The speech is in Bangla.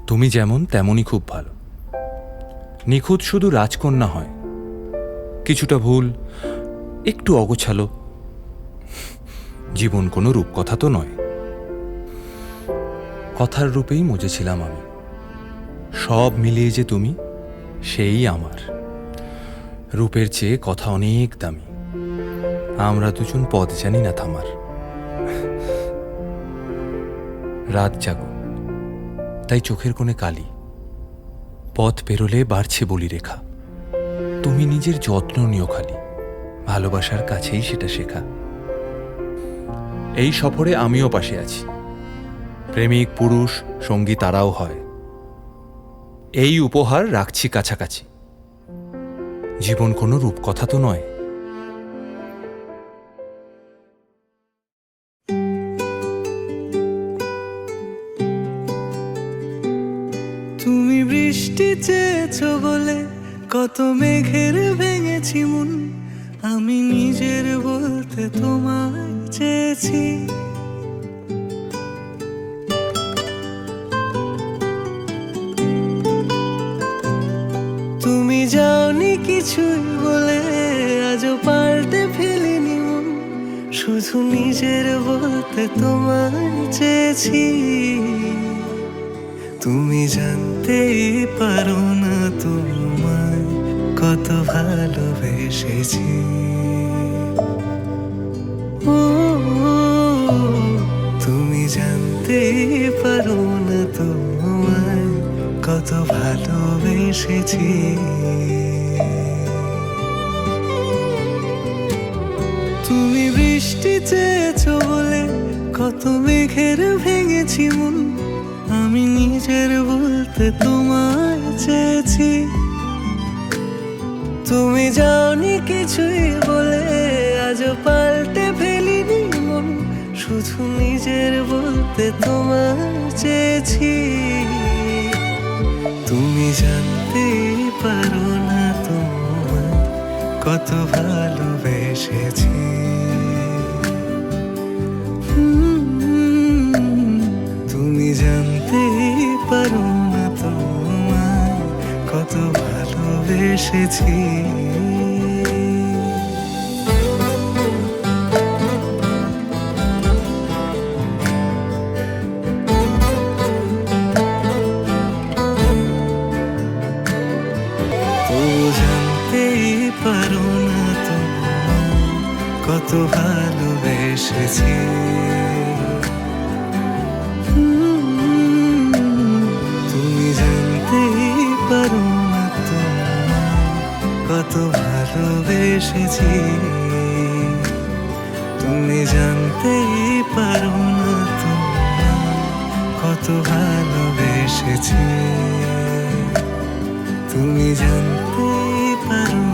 তুমি যেমন তেমনই খুব ভালো। নিখুঁত শুধু রাজকন্যা হয়, কিছুটা ভুল, একটু অগোছালো। জীবন কোনো রূপকথা তো নয়। কথার রূপেই মজেছিলাম আমি। সব মিলিয়ে যে তুমি, সেই আমার। রূপের চেয়ে কথা অনেক দামি। আমরা দুজন পথ জানি না থামার। রাত জাগো, তাই চোখের কোণে কালি। পথ পেরোলে বাড়ছে বলি রেখা। তুমি নিজের যত্ন নিও খালি, ভালোবাসার কাছেই সেটা শেখা। এই সফরে আমিও পাশে আছি। প্রেমিক পুরুষ সঙ্গী তারাও হয়। এই উপহার রাখছি কাছাকাছি। জীবন কোনো রূপকথা তো নয়। তুমি বৃষ্টি চেয়েছো বলে কত মেঘের ভেঙেছি মন, আমি নিজের বলতে তোমায় চেয়েছি। তুমি যাওনি কিছুই বলে আজও পাল্টে ফেলিনি মন, শুধু নিজের বলতে তোমায় চেয়েছি। তুমি জানতেই পারো না তোমায় কত ভালোবেসেছি। ও, তুমি জানতেই পারো না তোমায় কত ভালোবেসেছি। তুমি বৃষ্টি চেয়েছো বলে কত মেঘের ভেঙেছি মন, আমি নিজের বলতে তোমায় চেয়েছি। তুমি যাওনি কিছুই বলে আজও পাল্টে ফেলিনি মন, শুধু নিজের বলতে তোমায় চেয়েছি। তুমি জানতেই পারো না তোমায় কত ভালোবেসেছি। তুমি জানতেই পারো না তোমায় কত ভালোবেসেছি। তো জানতেই পারো না তোমায় কত ভালোবেসেছি। তুমি জানতেই পারো না তোমায় কত ভালোবেসেছি। তুমি জানতেই পারো না তোমায় কত ভালোবেসেছি। তুমি জানতেই পারো